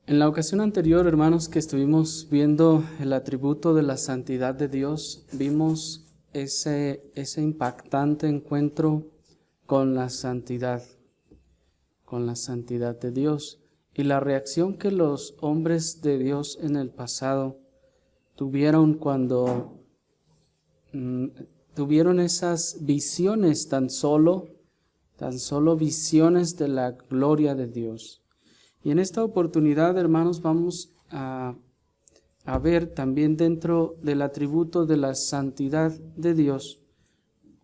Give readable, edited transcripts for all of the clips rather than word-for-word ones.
En la ocasión anterior, hermanos, que estuvimos viendo el atributo de la santidad de Dios, vimos ese impactante encuentro con la santidad de Dios y la reacción que los hombres de Dios en el pasado tuvieron cuando tuvieron esas visiones, tan solo visiones de la gloria de Dios. Y en esta oportunidad, hermanos, vamos a ver también dentro del atributo de la santidad de Dios,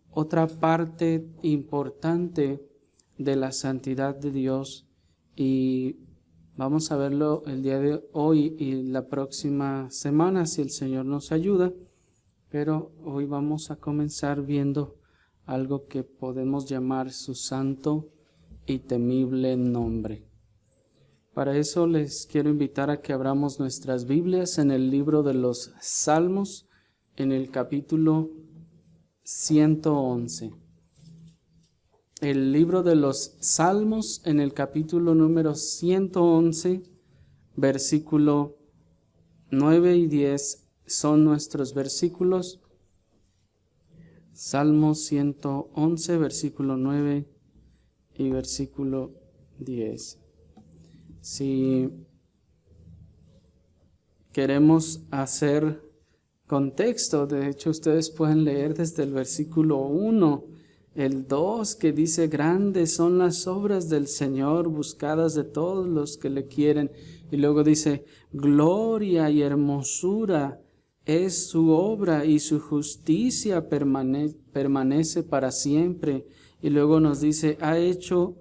otra parte importante de la santidad de Dios, y vamos a verlo el día de hoy y la próxima semana, si el Señor nos ayuda. Pero hoy vamos a comenzar viendo algo que podemos llamar su santo y temible nombre. Para eso les quiero invitar a que abramos nuestras Biblias en el libro de los Salmos, en el capítulo 111. El libro de los Salmos, en el capítulo número 111, versículo 9 y 10 son nuestros versículos. Salmo 111, versículo 9 y versículo 10. Si queremos hacer contexto, de hecho ustedes pueden leer desde el versículo 1, el 2, que dice: grandes son las obras del Señor, buscadas de todos los que le quieren. Y luego dice: gloria y hermosura es su obra, y su justicia permanece para siempre. Y luego nos dice: ha hecho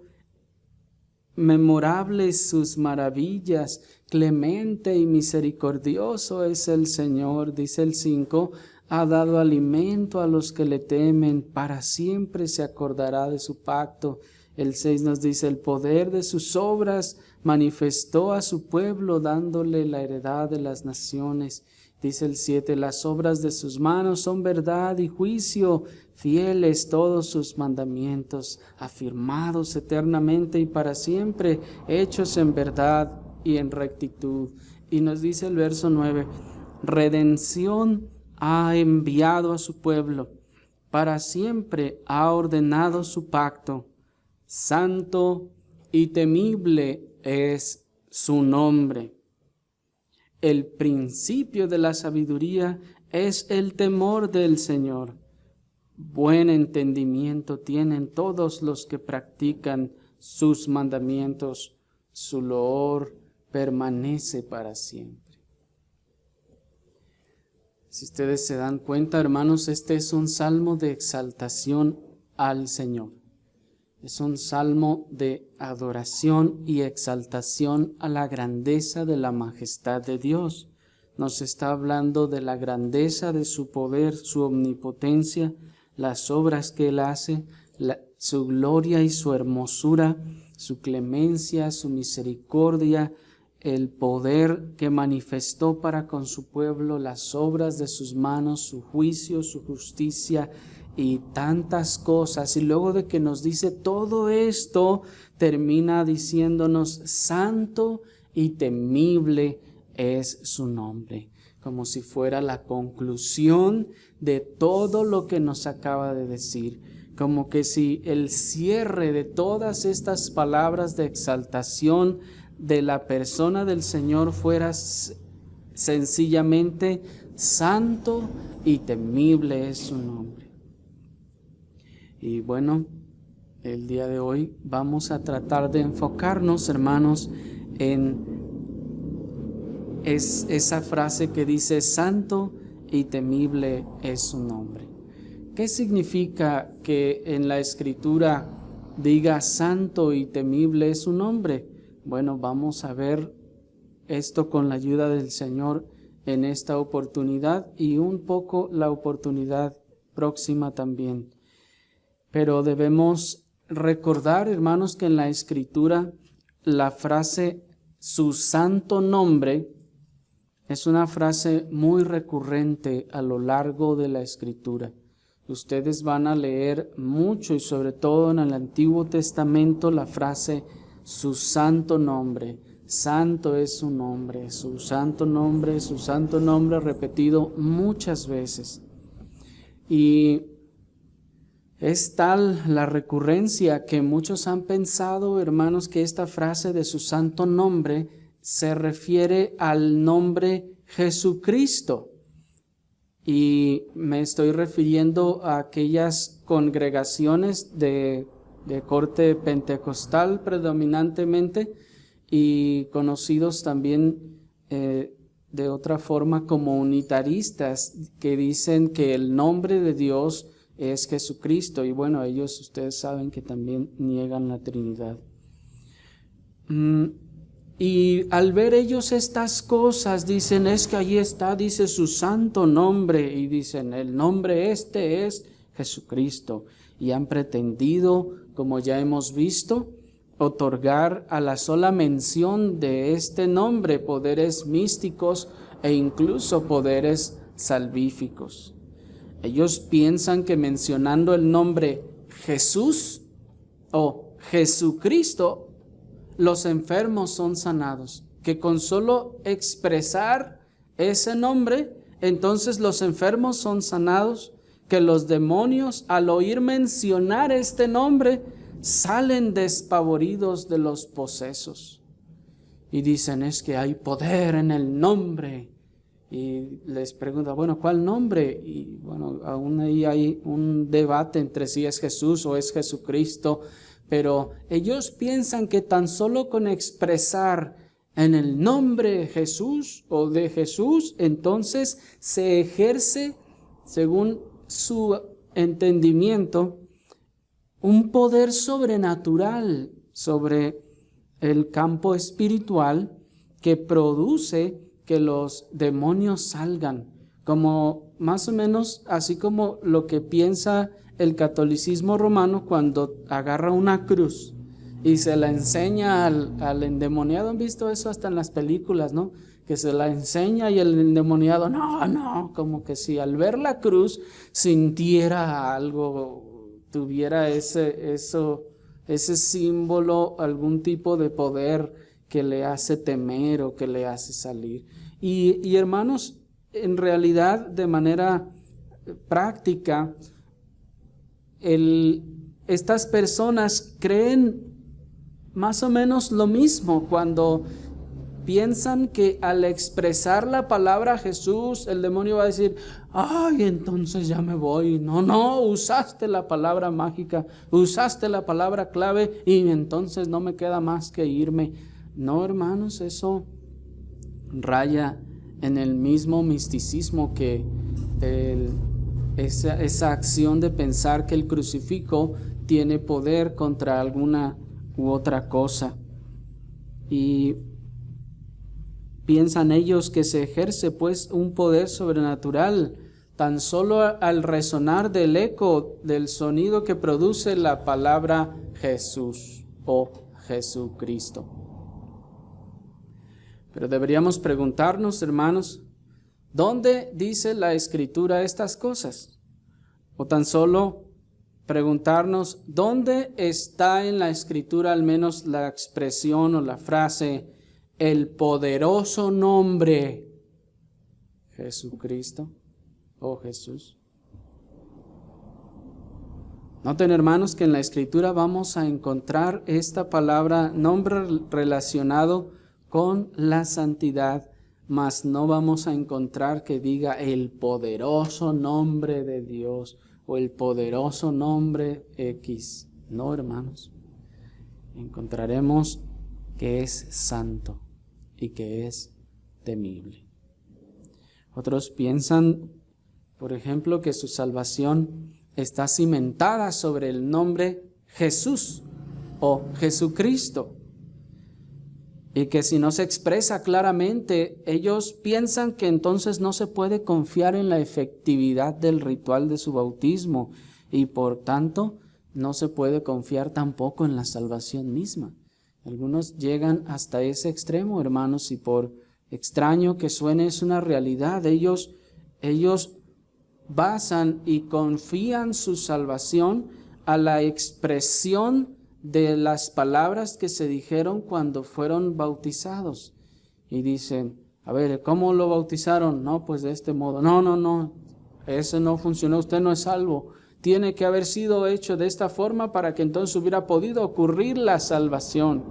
memorables sus maravillas, clemente y misericordioso es el Señor. Dice el 5, ha dado alimento a los que le temen, para siempre se acordará de su pacto. El 6 nos dice: el poder de sus obras manifestó a su pueblo, dándole la heredad de las naciones. Dice el 7, las obras de sus manos son verdad y juicio, fieles todos sus mandamientos, afirmados eternamente y para siempre, hechos en verdad y en rectitud. Y nos dice el verso 9, redención ha enviado a su pueblo, para siempre ha ordenado su pacto, santo y temible es su nombre. El principio de la sabiduría es el temor del Señor. Buen entendimiento tienen todos los que practican sus mandamientos. Su loor permanece para siempre. Si ustedes se dan cuenta, hermanos, este es un salmo de exaltación al Señor. Es un salmo de adoración y exaltación a la grandeza de la majestad de Dios. Nos está hablando de la grandeza de su poder, su omnipotencia, las obras que Él hace, su gloria y su hermosura, su clemencia, su misericordia, el poder que manifestó para con su pueblo, las obras de sus manos, su juicio, su justicia y tantas cosas. Y luego de que nos dice todo esto, termina diciéndonos: santo y temible es su nombre, como si fuera la conclusión de todo lo que nos acaba de decir, como que si el cierre de todas estas palabras de exaltación de la persona del Señor fuera sencillamente: santo y temible es su nombre. Y bueno, el día de hoy vamos a tratar de enfocarnos, hermanos, en esa frase que dice: santo y temible es su nombre. ¿Qué significa que en la Escritura diga santo y temible es su nombre? Bueno, vamos a ver esto con la ayuda del Señor en esta oportunidad y un poco la oportunidad próxima también. Pero debemos recordar, hermanos, que en la Escritura la frase su santo nombre es una frase muy recurrente a lo largo de la Escritura. Ustedes van a leer mucho, y sobre todo en el Antiguo Testamento, la frase su santo nombre, santo es su nombre, su santo nombre repetido muchas veces. Y es tal la recurrencia que muchos han pensado, hermanos, que esta frase de su santo nombre se refiere al nombre Jesucristo. Y me estoy refiriendo a aquellas congregaciones de corte pentecostal predominantemente y conocidos también de otra forma como unitaristas, que dicen que el nombre de Dios es Jesucristo. Y bueno, ellos, ustedes saben que también niegan la Trinidad. Y al ver ellos estas cosas, dicen, es que allí está, dice su santo nombre, y dicen, el nombre este es Jesucristo. Y han pretendido, como ya hemos visto, otorgar a la sola mención de este nombre poderes místicos e incluso poderes salvíficos. Ellos piensan que mencionando el nombre Jesús o Jesucristo, los enfermos son sanados, que con solo expresar ese nombre, entonces los enfermos son sanados, que los demonios al oír mencionar este nombre salen despavoridos de los posesos y dicen, es que hay poder en el nombre. Y les pregunta, bueno, ¿cuál nombre? Y bueno, aún ahí hay un debate entre si es Jesús o es Jesucristo, pero ellos piensan que tan solo con expresar en el nombre Jesús o de Jesús, entonces se ejerce, según su entendimiento, un poder sobrenatural sobre el campo espiritual que produce que los demonios salgan, como más o menos así como lo que piensa el catolicismo romano cuando agarra una cruz y se la enseña al endemoniado. ¿Han visto eso hasta en las películas, no? Que se la enseña y el endemoniado, no, como que si al ver la cruz sintiera algo, tuviera ese símbolo, algún tipo de poder que le hace temer o que le hace salir. Y hermanos, en realidad, de manera práctica, estas personas creen más o menos lo mismo cuando piensan que al expresar la palabra Jesús, el demonio va a decir, ay, entonces ya me voy. No, usaste la palabra mágica, usaste la palabra clave y entonces no me queda más que irme. No, hermanos, eso raya en el mismo misticismo que esa acción de pensar que el crucifijo tiene poder contra alguna u otra cosa. Y piensan ellos que se ejerce pues un poder sobrenatural tan solo al resonar del eco del sonido que produce la palabra Jesús o Jesucristo. Pero deberíamos preguntarnos, hermanos, ¿dónde dice la Escritura estas cosas? O tan solo preguntarnos, ¿dónde está en la Escritura al menos la expresión o la frase, el poderoso nombre Jesucristo o Jesús? Noten, hermanos, que en la Escritura vamos a encontrar esta palabra, nombre relacionado con la santidad, mas no vamos a encontrar que diga el poderoso nombre de Dios o el poderoso nombre X. No, hermanos. Encontraremos que es santo y que es temible. Otros piensan, por ejemplo, que su salvación está cimentada sobre el nombre Jesús o Jesucristo. Y que si no se expresa claramente, ellos piensan que entonces no se puede confiar en la efectividad del ritual de su bautismo y por tanto no se puede confiar tampoco en la salvación misma. Algunos llegan hasta ese extremo, hermanos, y por extraño que suene es una realidad. Ellos basan y confían su salvación a la expresión de las palabras que se dijeron cuando fueron bautizados. Y dicen, a ver, ¿cómo lo bautizaron? No, pues de este modo. No, eso no funcionó, usted no es salvo. Tiene que haber sido hecho de esta forma para que entonces hubiera podido ocurrir la salvación.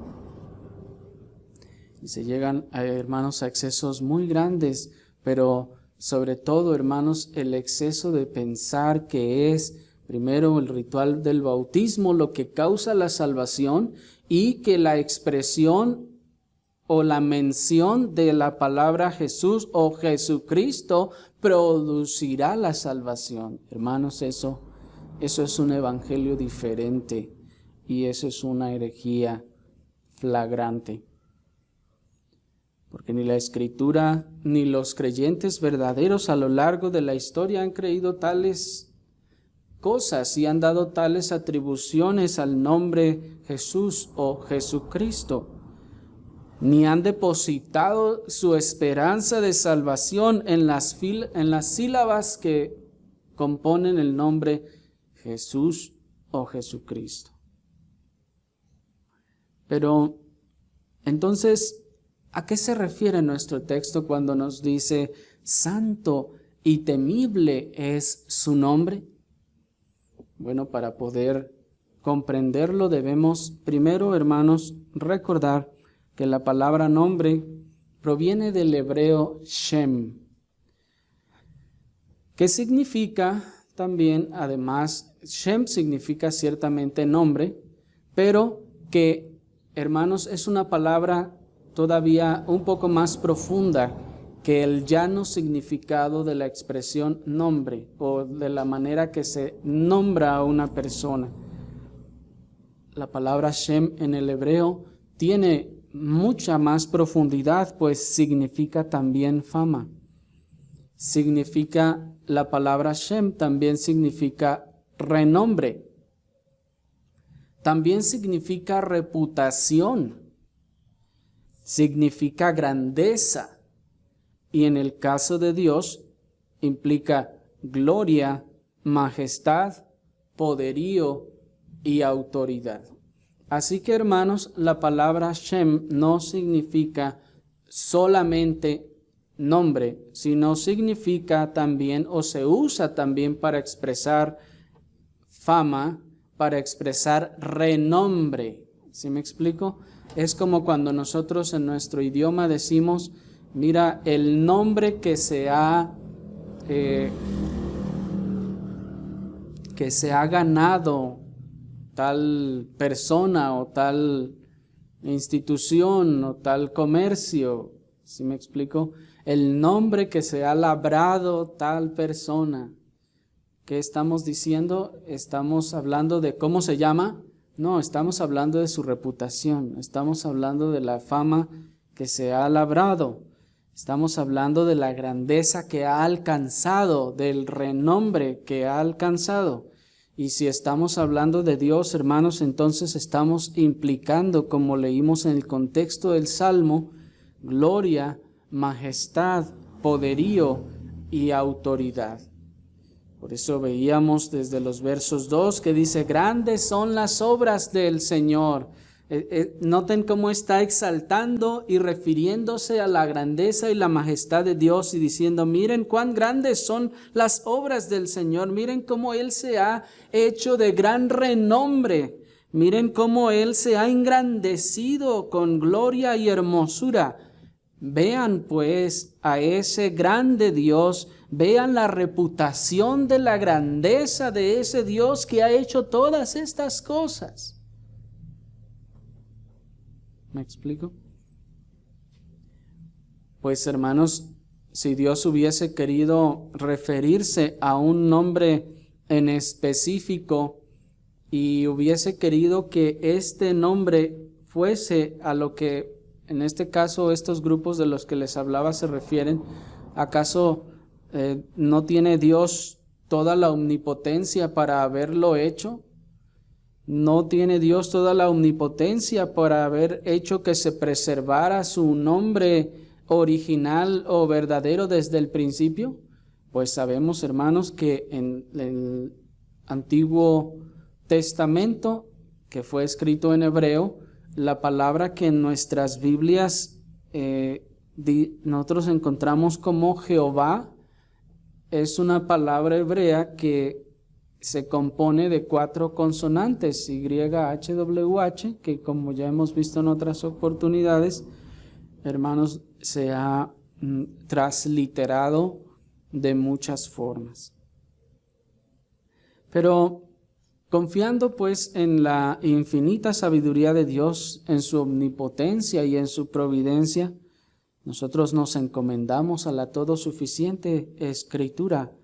Y se llegan, hermanos, a excesos muy grandes, pero sobre todo, hermanos, el exceso de pensar que es primero el ritual del bautismo lo que causa la salvación y que la expresión o la mención de la palabra Jesús o Jesucristo producirá la salvación. Hermanos, eso es un evangelio diferente y eso es una herejía flagrante. Porque ni la Escritura ni los creyentes verdaderos a lo largo de la historia han creído tales cosas y han dado tales atribuciones al nombre Jesús o Jesucristo, ni han depositado su esperanza de salvación en las sílabas que componen el nombre Jesús o Jesucristo. Pero entonces, ¿a qué se refiere nuestro texto cuando nos dice santo y temible es su nombre? Bueno, para poder comprenderlo debemos primero, hermanos, recordar que la palabra nombre proviene del hebreo Shem, que significa también, además, Shem significa ciertamente nombre, pero que, hermanos, es una palabra todavía un poco más profunda que el llano significado de la expresión nombre o de la manera que se nombra a una persona. La palabra Shem en el hebreo tiene mucha más profundidad, pues significa también fama. La palabra Shem también significa renombre. También significa reputación. Significa grandeza. Y en el caso de Dios implica gloria, majestad, poderío y autoridad. Así que, hermanos, la palabra Shem no significa solamente nombre, sino significa también o se usa también para expresar fama, para expresar renombre. ¿Sí me explico? Es como cuando nosotros en nuestro idioma decimos, mira, el nombre que se ha ganado tal persona o tal institución o tal comercio. ¿Sí me explico? El nombre que se ha labrado tal persona. ¿Qué estamos diciendo? Estamos hablando de cómo se llama. No, estamos hablando de su reputación. Estamos hablando de la fama que se ha labrado. Estamos hablando de la grandeza que ha alcanzado, del renombre que ha alcanzado. Y si estamos hablando de Dios, hermanos, entonces estamos implicando, como leímos en el contexto del Salmo, gloria, majestad, poderío y autoridad. Por eso veíamos desde los versos 2 que dice, grandes son las obras del Señor. Noten cómo está exaltando y refiriéndose a la grandeza y la majestad de Dios y diciendo, miren cuán grandes son las obras del Señor, miren cómo Él se ha hecho de gran renombre, miren cómo Él se ha engrandecido con gloria y hermosura. Vean pues a ese grande Dios, vean la reputación de la grandeza de ese Dios que ha hecho todas estas cosas. ¿Me explico? Pues, hermanos, si Dios hubiese querido referirse a un nombre en específico y hubiese querido que este nombre fuese a lo que en este caso estos grupos de los que les hablaba se refieren, ¿acaso no tiene Dios toda la omnipotencia para haberlo hecho? ¿No tiene Dios toda la omnipotencia para haber hecho que se preservara su nombre original o verdadero desde el principio? Pues sabemos, hermanos, que en el Antiguo Testamento que fue escrito en hebreo, la palabra que en nuestras Biblias nosotros encontramos como Jehová, es una palabra hebrea que se compone de 4 consonantes, YHWH, que como ya hemos visto en otras oportunidades, hermanos, se ha transliterado de muchas formas. Pero confiando pues en la infinita sabiduría de Dios, en su omnipotencia y en su providencia, nosotros nos encomendamos a la todo suficiente Escritura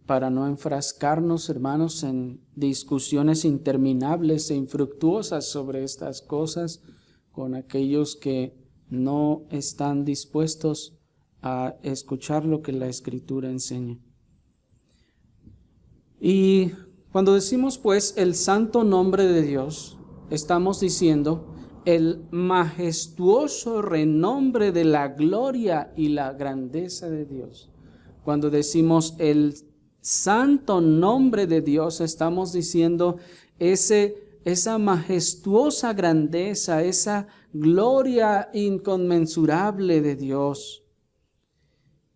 para no enfrascarnos, hermanos, en discusiones interminables e infructuosas sobre estas cosas con aquellos que no están dispuestos a escuchar lo que la Escritura enseña. Y cuando decimos pues el santo nombre de Dios, estamos diciendo el majestuoso renombre de la gloria y la grandeza de Dios. Cuando decimos el santo nombre de Dios, estamos diciendo esa majestuosa grandeza, esa gloria inconmensurable de Dios.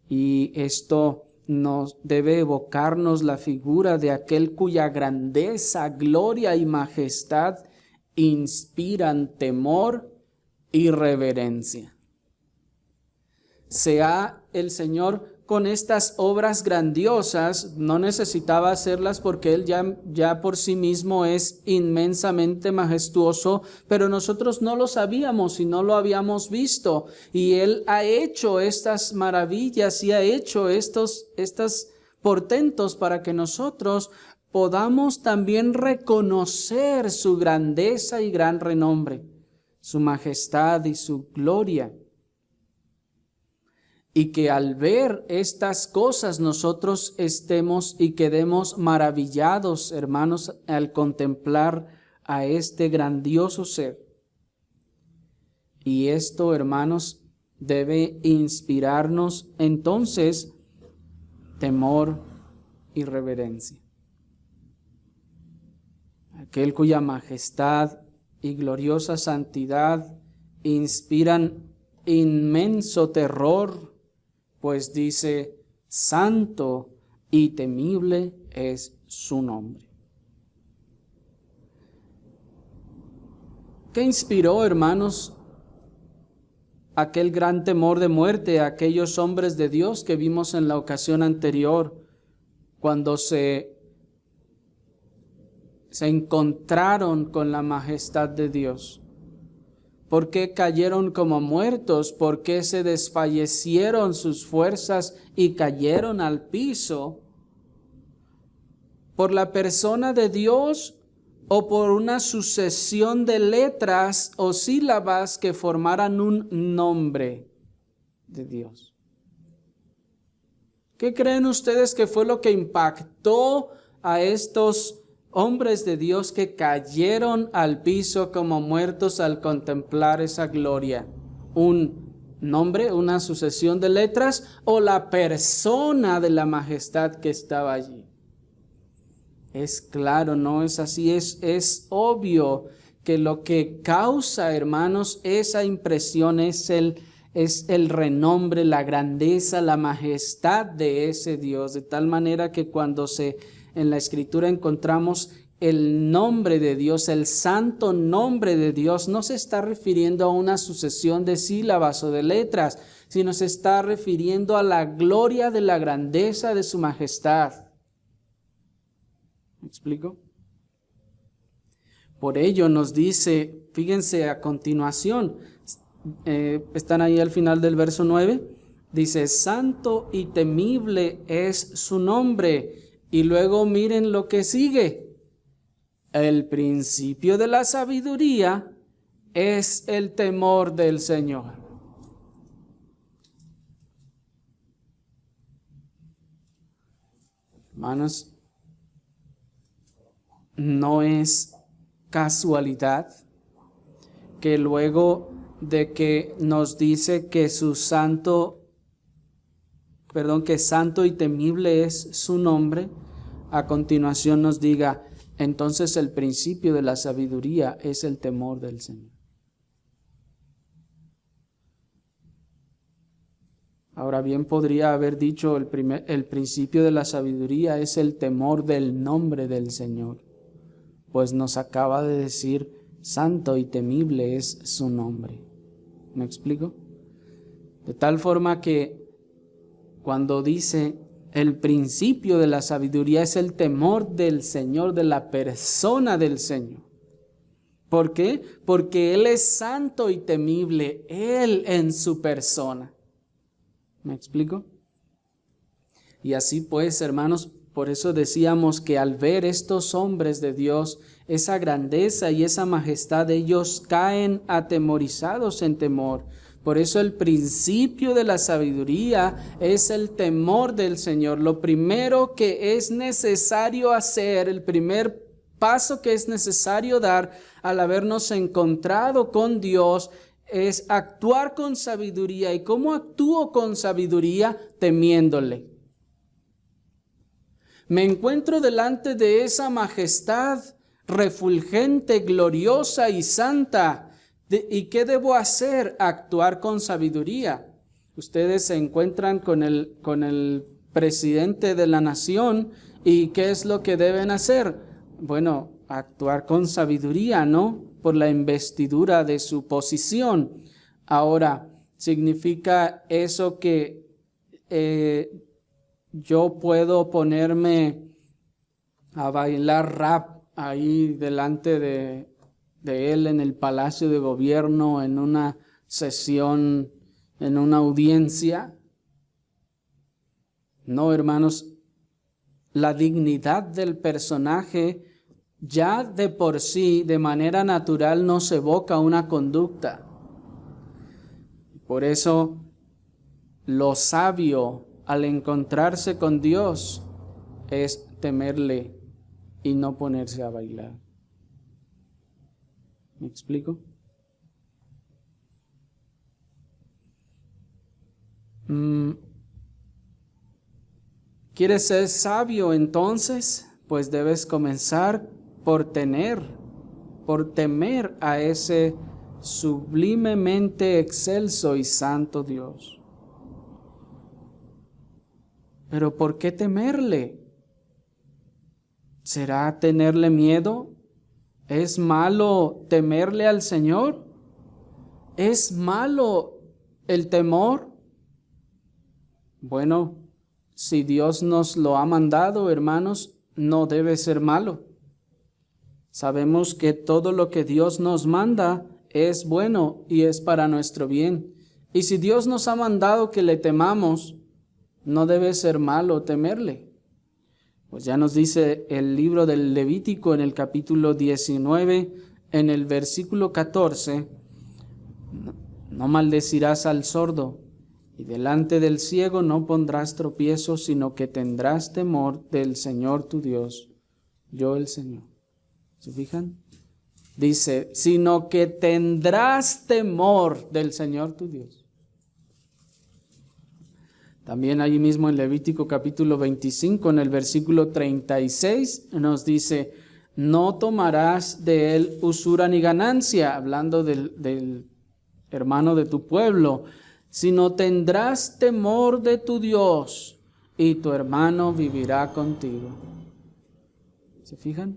Y esto nos debe evocarnos la figura de aquel cuya grandeza, gloria y majestad inspiran temor y reverencia. Sea el Señor con estas obras grandiosas, no necesitaba hacerlas porque Él ya por sí mismo es inmensamente majestuoso, pero nosotros no lo sabíamos y no lo habíamos visto. Y Él ha hecho estas maravillas y ha hecho estos portentos para que nosotros podamos también reconocer su grandeza y gran renombre, su majestad y su gloria. Y que al ver estas cosas nosotros estemos y quedemos maravillados, hermanos, al contemplar a este grandioso ser. Y esto, hermanos, debe inspirarnos entonces temor y reverencia. Aquel cuya majestad y gloriosa santidad inspiran inmenso terror, pues dice, santo y temible es su nombre. ¿Qué inspiró, hermanos, aquel gran temor de muerte a aquellos hombres de Dios que vimos en la ocasión anterior, cuando se encontraron con la majestad de Dios? ¿Por qué cayeron como muertos? ¿Por qué se desfallecieron sus fuerzas y cayeron al piso? ¿Por la persona de Dios o por una sucesión de letras o sílabas que formaran un nombre de Dios? ¿Qué creen ustedes que fue lo que impactó a estos hombres de Dios que cayeron al piso como muertos al contemplar esa gloria? ¿Un nombre, una sucesión de letras o la persona de la majestad que estaba allí? Es claro, no es así, es obvio que lo que causa, hermanos, esa impresión es el renombre, la grandeza, la majestad de ese Dios, de tal manera que cuando en la Escritura encontramos el nombre de Dios, el santo nombre de Dios, no se está refiriendo a una sucesión de sílabas o de letras, sino se está refiriendo a la gloria de la grandeza de su majestad. ¿Me explico? Por ello nos dice, fíjense a continuación, están ahí al final del verso 9, dice, santo y temible es su nombre. Y luego miren lo que sigue. El principio de la sabiduría es el temor del Señor. Hermanos, no es casualidad que luego de que nos dice que que santo y temible es su nombre, a continuación nos diga entonces el principio de la sabiduría es el temor del Señor. Ahora bien, podría haber dicho el principio de la sabiduría es el temor del nombre del Señor, pues nos acaba de decir, santo y temible es su nombre. ¿Me explico? De tal forma que cuando dice el principio de la sabiduría es el temor del Señor, de la persona del Señor. ¿Por qué? Porque Él es santo y temible, Él en su persona. ¿Me explico? Y así pues, hermanos, por eso decíamos que al ver estos hombres de Dios, esa grandeza y esa majestad, ellos caen atemorizados en temor. Por eso el principio de la sabiduría es el temor del Señor. Lo primero que es necesario hacer, el primer paso que es necesario dar al habernos encontrado con Dios es actuar con sabiduría. ¿Y cómo actúo con sabiduría? Temiéndole. Me encuentro delante de esa majestad refulgente, gloriosa y santa. ¿Y qué debo hacer? Actuar con sabiduría. Ustedes se encuentran con el presidente de la nación y ¿qué es lo que deben hacer? Bueno, actuar con sabiduría, ¿no? Por la investidura de su posición. Ahora, ¿significa eso que yo puedo ponerme a bailar rap ahí delante de él en el Palacio de Gobierno, en una sesión, en una audiencia? No, hermanos, la dignidad del personaje ya de por sí, de manera natural, nos evoca una conducta. Por eso, lo sabio al encontrarse con Dios es temerle y no ponerse a bailar. ¿Me explico? ¿Quieres ser sabio entonces? Pues debes comenzar por temer a ese sublimemente excelso y santo Dios. Pero ¿por qué temerle? ¿Será tenerle miedo? ¿Es malo temerle al Señor? ¿Es malo el temor? Bueno, si Dios nos lo ha mandado, hermanos, no debe ser malo. Sabemos que todo lo que Dios nos manda es bueno y es para nuestro bien. Y si Dios nos ha mandado que le temamos, no debe ser malo temerle. Pues ya nos dice el libro del Levítico en el capítulo 19, en el versículo 14, no maldecirás al sordo, y delante del ciego no pondrás tropiezo, sino que tendrás temor del Señor tu Dios, yo el Señor. ¿Se fijan? Dice, sino que tendrás temor del Señor tu Dios. También allí mismo en Levítico capítulo 25, en el versículo 36, nos dice, no tomarás de él usura ni ganancia, hablando del hermano de tu pueblo, sino tendrás temor de tu Dios y tu hermano vivirá contigo. ¿Se fijan?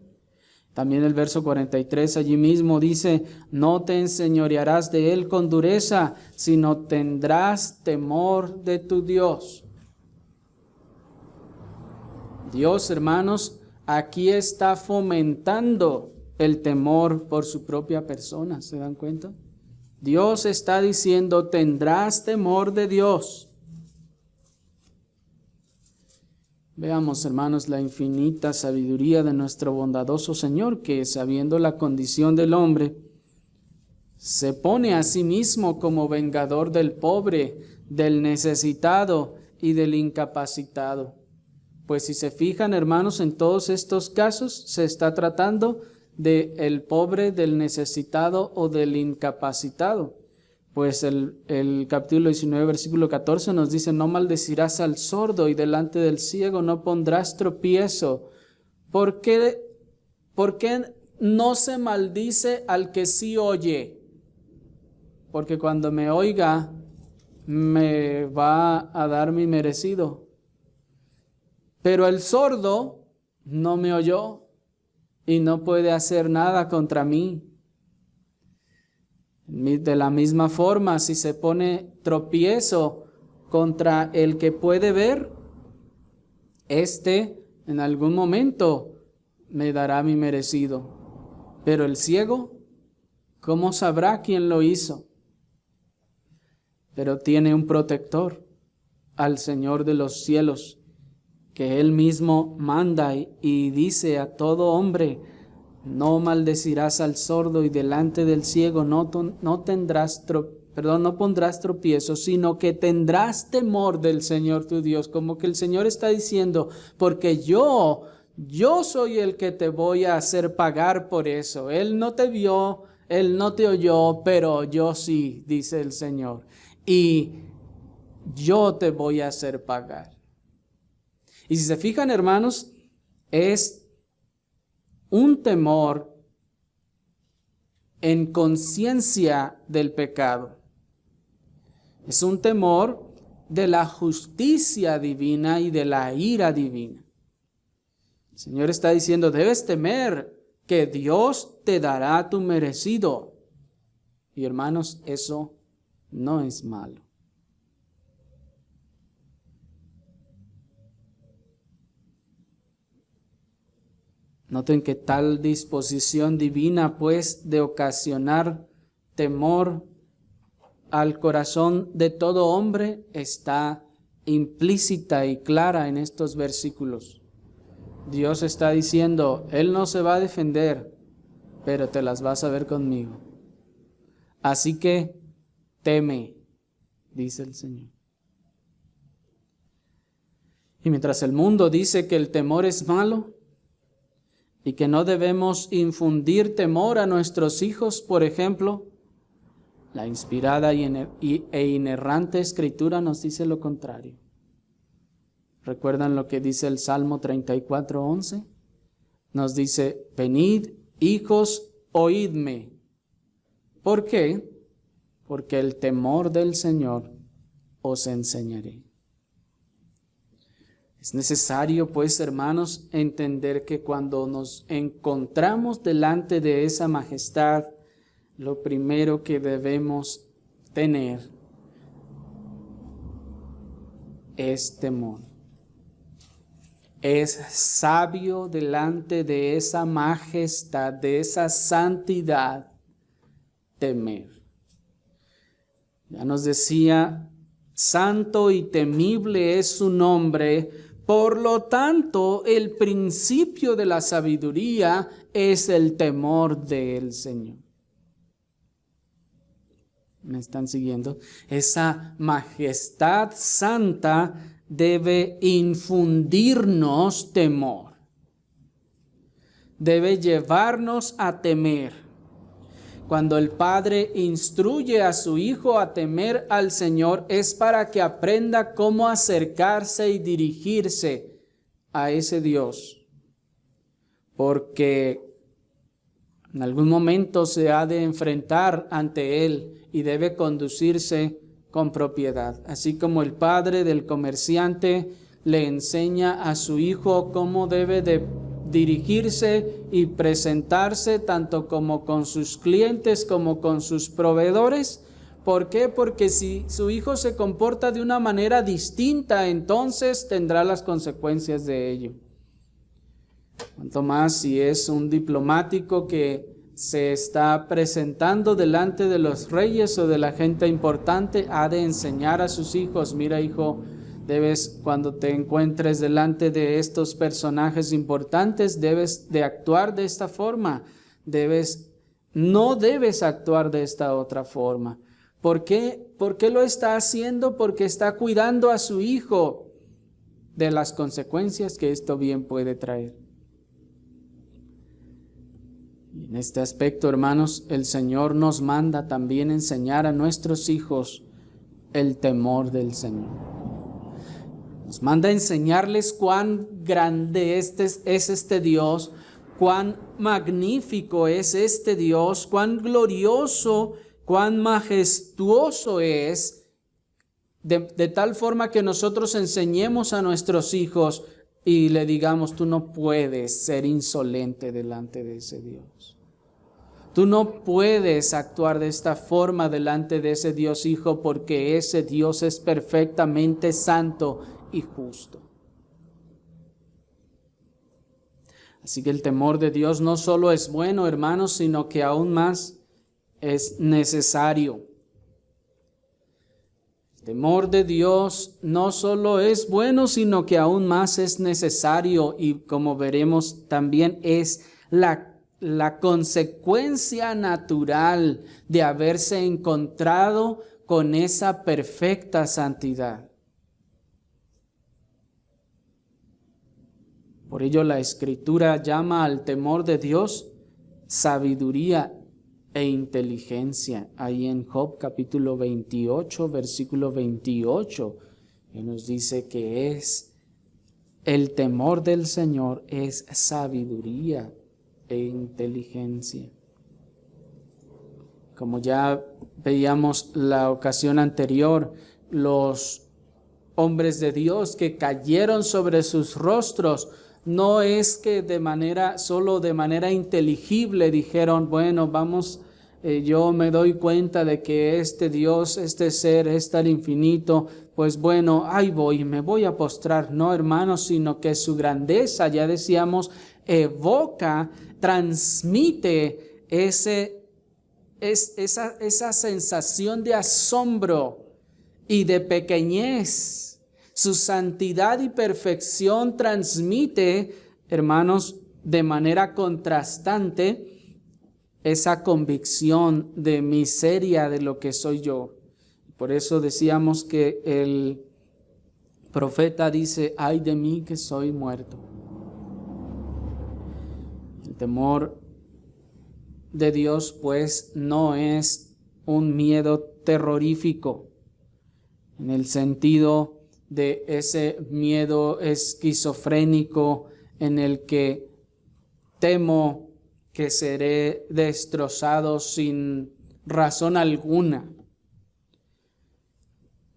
También el verso 43 allí mismo dice, no te enseñorearás de él con dureza, sino tendrás temor de tu Dios. Dios, hermanos, aquí está fomentando el temor por su propia persona, ¿se dan cuenta? Dios está diciendo, tendrás temor de Dios. Veamos, hermanos, la infinita sabiduría de nuestro bondadoso Señor, que sabiendo la condición del hombre, se pone a sí mismo como vengador del pobre, del necesitado y del incapacitado. Pues si se fijan, hermanos, en todos estos casos se está tratando del pobre, del necesitado o del incapacitado. Pues el capítulo 19, versículo 14 nos dice, no maldecirás al sordo y delante del ciego no pondrás tropiezo. ¿Por qué ¿Por qué no se maldice al que sí oye? Porque cuando me oiga, me va a dar mi merecido. Pero el sordo no me oyó y no puede hacer nada contra mí. De la misma forma, si se pone tropiezo contra el que puede ver, en algún momento me dará mi merecido. Pero el ciego, ¿cómo sabrá quién lo hizo? Pero tiene un protector, al Señor de los cielos, que Él mismo manda y dice a todo hombre: no maldecirás al sordo, y delante del ciego no pondrás tropiezo, sino que tendrás temor del Señor tu Dios. Como que el Señor está diciendo: porque yo soy el que te voy a hacer pagar por eso. Él no te vio, Él no te oyó, pero yo sí, dice el Señor. Y yo te voy a hacer pagar. Y si se fijan, hermanos, es un temor en conciencia del pecado. Es un temor de la justicia divina y de la ira divina. El Señor está diciendo: debes temer que Dios te dará tu merecido. Y hermanos, eso no es malo. Noten que tal disposición divina, pues, de ocasionar temor al corazón de todo hombre, está implícita y clara en estos versículos. Dios está diciendo: Él no se va a defender, pero te las vas a ver conmigo. Así que teme, dice el Señor. Y mientras el mundo dice que el temor es malo, y que no debemos infundir temor a nuestros hijos, por ejemplo, la inspirada e inerrante Escritura nos dice lo contrario. ¿Recuerdan lo que dice el Salmo 34:11? Nos dice: venid, hijos, oídme. ¿Por qué? Porque el temor del Señor os enseñaré. Es necesario, pues, hermanos, entender que cuando nos encontramos delante de esa majestad, lo primero que debemos tener es temor. Es sabio delante de esa majestad, de esa santidad, temer. Ya nos decía: santo y temible es su nombre. Por lo tanto, el principio de la sabiduría es el temor del Señor. ¿Me están siguiendo? Esa majestad santa debe infundirnos temor. Debe llevarnos a temer. Cuando el Padre instruye a su Hijo a temer al Señor, es para que aprenda cómo acercarse y dirigirse a ese Dios. Porque en algún momento se ha de enfrentar ante Él y debe conducirse con propiedad. Así como el padre del comerciante le enseña a su hijo cómo debe de dirigirse y presentarse tanto como con sus clientes como con sus proveedores. ¿Por qué? Porque si su hijo se comporta de una manera distinta, entonces tendrá las consecuencias de ello. Cuanto más si es un diplomático que se está presentando delante de los reyes o de la gente importante, ha de enseñar a sus hijos: mira, hijo, debes, cuando te encuentres delante de estos personajes importantes, debes de actuar de esta forma. No debes actuar de esta otra forma. ¿Por qué? ¿Por qué lo está haciendo? Porque está cuidando a su hijo de las consecuencias que esto bien puede traer. Y en este aspecto, hermanos, el Señor nos manda también enseñar a nuestros hijos el temor del Señor. Nos manda enseñarles cuán grande es este Dios, cuán magnífico es este Dios, cuán glorioso, cuán majestuoso es, de tal forma que nosotros enseñemos a nuestros hijos y le digamos, tú no puedes ser insolente delante de ese Dios. Tú no puedes actuar de esta forma delante de ese Dios, hijo, porque ese Dios es perfectamente santo y justo. Así que el temor de Dios no solo es bueno, hermanos, sino que aún más es necesario. El temor de Dios no solo es bueno, sino que aún más es necesario y, como veremos, también es la consecuencia natural de haberse encontrado con esa perfecta santidad. Por ello la Escritura llama al temor de Dios sabiduría e inteligencia. Ahí en Job capítulo 28, versículo 28, que nos dice que el temor del Señor es sabiduría e inteligencia. Como ya veíamos la ocasión anterior, los hombres de Dios que cayeron sobre sus rostros, no es que solo de manera inteligible dijeron, bueno, vamos, yo me doy cuenta de que este Dios, este ser es tan infinito, pues bueno, ahí voy, me voy a postrar. No, hermanos, sino que su grandeza, ya decíamos, evoca, transmite esa sensación de asombro y de pequeñez. Su santidad y perfección transmite, hermanos, de manera contrastante esa convicción de miseria de lo que soy yo. Por eso decíamos que el profeta dice, ay de mí que soy muerto. El temor de Dios, pues, no es un miedo terrorífico, en el sentido de ese miedo esquizofrénico en el que temo que seré destrozado sin razón alguna.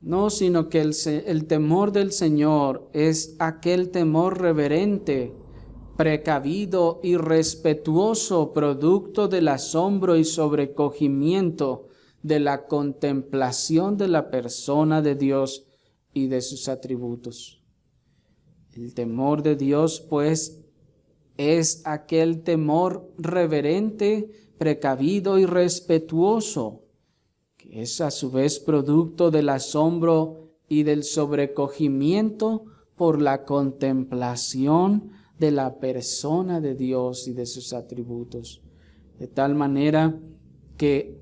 No, sino que el temor del Señor es aquel temor reverente, precavido y respetuoso, producto del asombro y sobrecogimiento de la contemplación de la persona de Dios y de sus atributos. El temor de Dios, pues, es aquel temor reverente, precavido y respetuoso, que es a su vez producto del asombro y del sobrecogimiento por la contemplación de la persona de Dios y de sus atributos, de tal manera que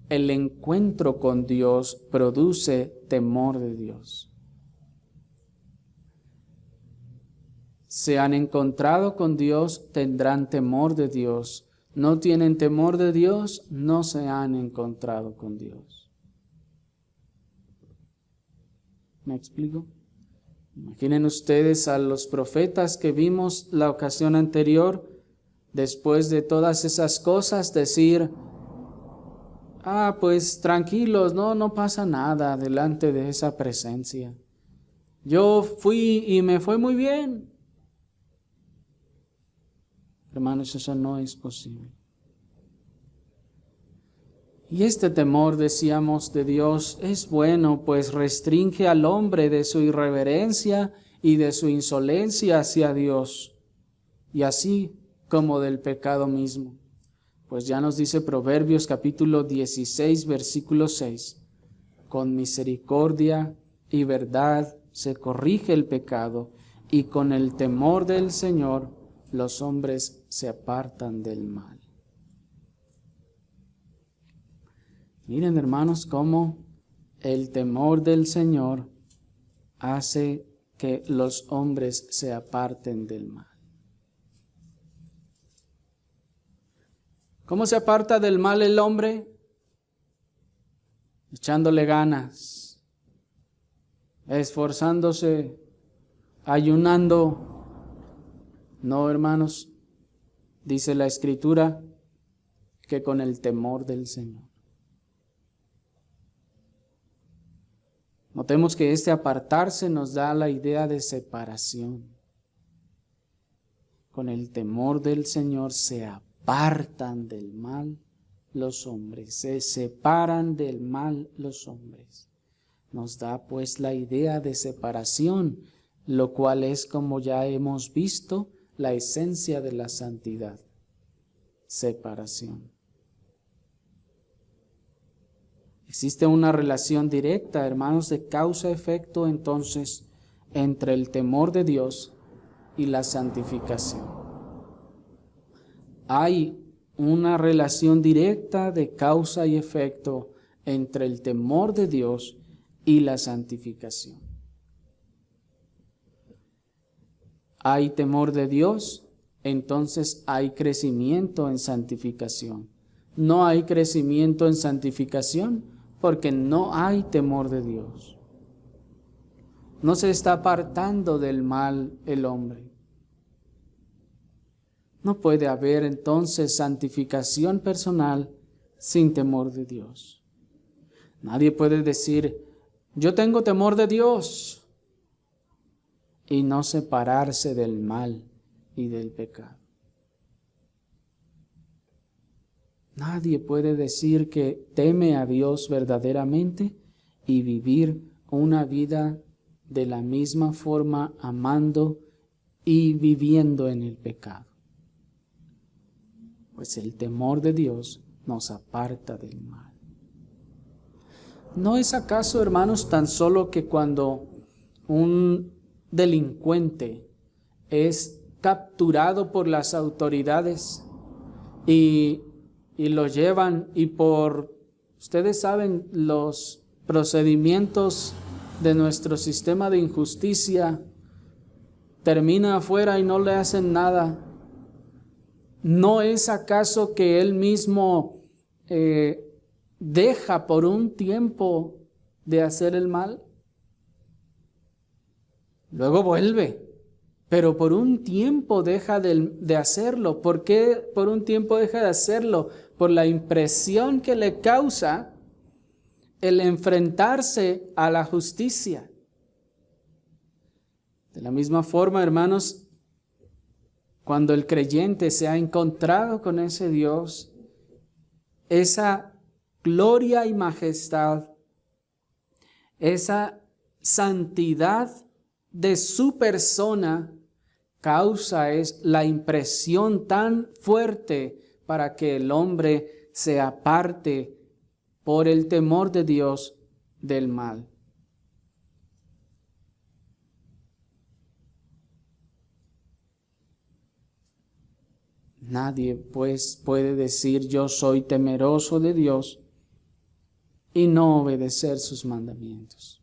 el encuentro con Dios produce temor de Dios. Se han encontrado con Dios, tendrán temor de Dios. No tienen temor de Dios, no se han encontrado con Dios. ¿Me explico? Imaginen ustedes a los profetas que vimos la ocasión anterior, después de todas esas cosas, decir, pues tranquilos, no pasa nada delante de esa presencia. Yo fui y me fue muy bien. Hermanos, eso no es posible. Y este temor, decíamos, de Dios es bueno, pues restringe al hombre de su irreverencia y de su insolencia hacia Dios, y así como del pecado mismo. Pues ya nos dice Proverbios capítulo 16, versículo 6, con misericordia y verdad se corrige el pecado, y con el temor del Señor los hombres se apartan del mal. Miren, hermanos, cómo el temor del Señor hace que los hombres se aparten del mal. ¿Cómo se aparta del mal el hombre? Echándole ganas, esforzándose, ayunando. No, hermanos, dice la Escritura, que con el temor del Señor. Notemos que este apartarse nos da la idea de separación. Con el temor del Señor se apartan del mal los hombres, se separan del mal los hombres. Nos da pues la idea de separación, lo cual es, como ya hemos visto, la esencia de la santidad. Separación. Existe una relación directa, hermanos, de causa-efecto entonces entre el temor de Dios y la santificación. Hay una relación directa de causa y efecto entre el temor de Dios y la santificación. Hay temor de Dios, entonces hay crecimiento en santificación. No hay crecimiento en santificación porque no hay temor de Dios. No se está apartando del mal el hombre. No puede haber entonces santificación personal sin temor de Dios. Nadie puede decir, yo tengo temor de Dios, y no separarse del mal y del pecado. Nadie puede decir que teme a Dios verdaderamente y vivir una vida de la misma forma, amando y viviendo en el pecado. Pues el temor de Dios nos aparta del mal. ¿No es acaso, hermanos, tan solo que cuando un delincuente es capturado por las autoridades y lo llevan ustedes saben los procedimientos de nuestro sistema de injusticia, termina afuera y no le hacen nada? ¿No es acaso que él mismo deja por un tiempo de hacer el mal? Luego vuelve, pero por un tiempo deja de hacerlo. ¿Por qué por un tiempo deja de hacerlo? Por la impresión que le causa el enfrentarse a la justicia. De la misma forma, hermanos, cuando el creyente se ha encontrado con ese Dios, esa gloria y majestad, esa santidad de su persona causa es la impresión tan fuerte para que el hombre se aparte por el temor de Dios del mal. Nadie pues puede decir yo soy temeroso de Dios y no obedecer sus mandamientos.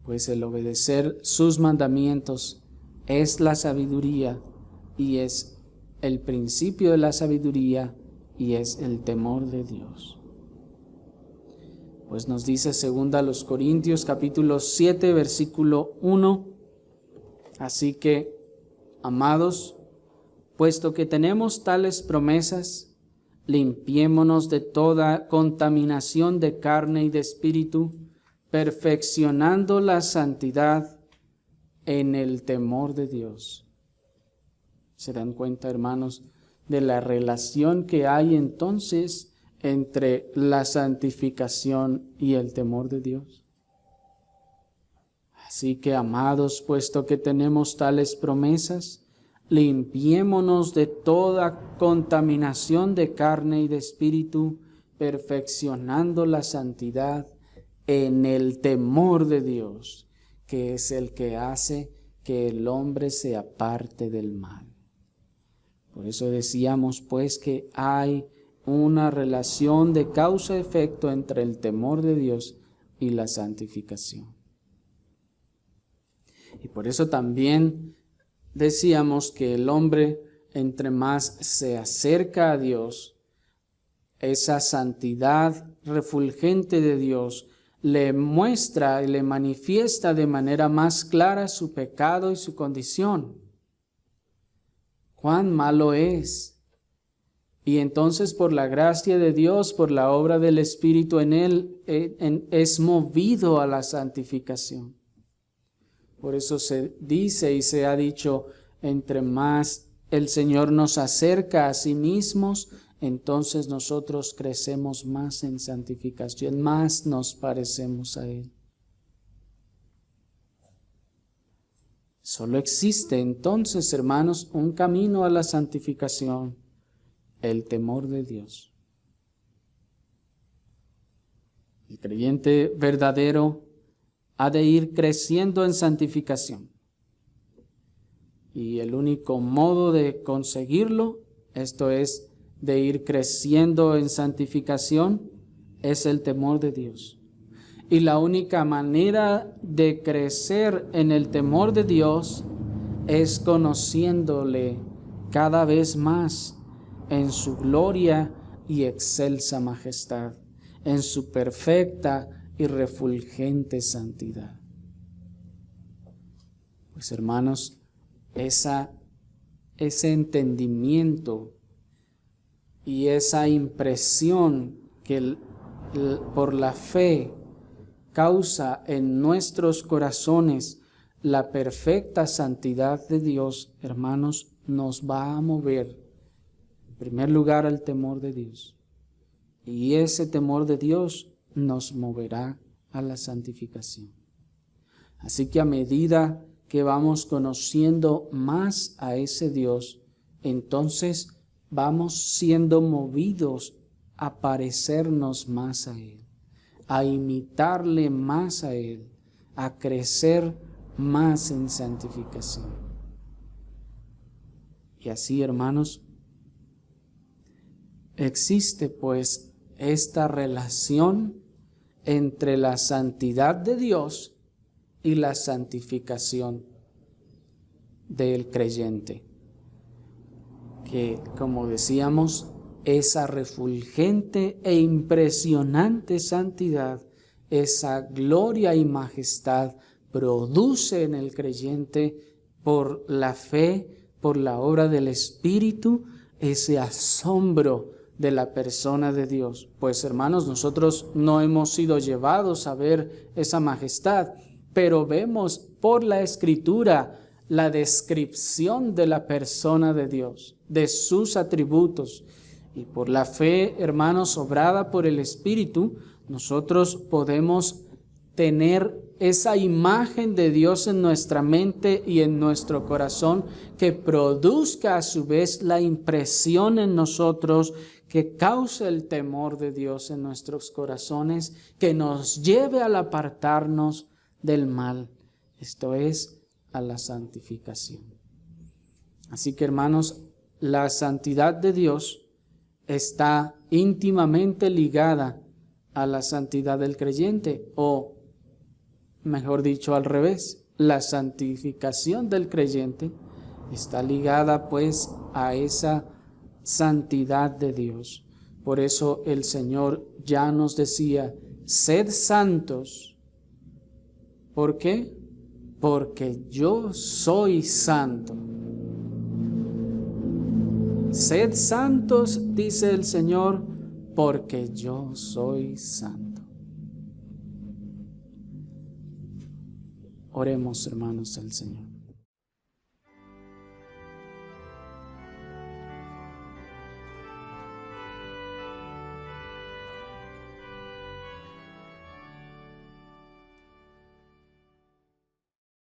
Pues el obedecer sus mandamientos es la sabiduría y es el principio de la sabiduría y es el temor de Dios. Pues nos dice 2 Corintios capítulo 7 versículo 1, así que, amados, puesto que tenemos tales promesas, limpiémonos de toda contaminación de carne y de espíritu, perfeccionando la santidad en el temor de Dios. ¿Se dan cuenta, hermanos, de la relación que hay entonces entre la santificación y el temor de Dios? Así que, amados, puesto que tenemos tales promesas, limpiémonos de toda contaminación de carne y de espíritu, perfeccionando la santidad en el temor de Dios, que es el que hace que el hombre se aparte del mal. Por eso decíamos pues que hay una relación de causa-efecto entre el temor de Dios y la santificación. Y por eso también decíamos que el hombre, entre más se acerca a Dios, esa santidad refulgente de Dios le muestra y le manifiesta de manera más clara su pecado y su condición. cuán malo es. Y entonces por la gracia de Dios, por la obra del Espíritu en él, es movido a la santificación. Por eso se dice y se ha dicho, entre más el Señor nos acerca a sí mismos, entonces nosotros crecemos más en santificación, más nos parecemos a Él. Solo existe entonces, hermanos, un camino a la santificación: el temor de Dios. El creyente verdadero ha de ir creciendo en santificación. Y el único modo de conseguirlo, esto es, de ir creciendo en santificación, es el temor de Dios. Y la única manera de crecer en el temor de Dios es conociéndole cada vez más en su gloria y excelsa majestad, en su perfecta y refulgente santidad. Pues hermanos, ese entendimiento y esa impresión que por la fe causa en nuestros corazones la perfecta santidad de Dios, hermanos, nos va a mover en primer lugar al temor de Dios. Y ese temor de Dios nos moverá a la santificación. Así que a medida que vamos conociendo más a ese Dios, entonces vamos siendo movidos a parecernos más a Él, a imitarle más a Él, a crecer más en santificación. Y así, hermanos, existe pues esta relación entre la santidad de Dios y la santificación del creyente, que, como decíamos, esa refulgente e impresionante santidad, esa gloria y majestad produce en el creyente por la fe, por la obra del Espíritu, ese asombro de la persona de Dios. Pues hermanos, nosotros no hemos sido llevados a ver esa majestad, pero vemos por la Escritura la descripción de la persona de Dios, de sus atributos. Y por la fe, hermanos, obrada por el Espíritu, nosotros podemos tener esa imagen de Dios en nuestra mente y en nuestro corazón, que produzca a su vez la impresión en nosotros, que cause el temor de Dios en nuestros corazones, que nos lleve al apartarnos del mal, esto es, a la santificación. Así que, hermanos, la santidad de Dios está íntimamente ligada a la santidad del creyente, o mejor dicho, al revés, la santificación del creyente está ligada pues a esa santidad de Dios. Por eso el Señor ya nos decía: sed santos. ¿Por qué? Porque yo soy santo. Sed santos, dice el Señor, porque yo soy santo. Oremos, hermanos, al Señor.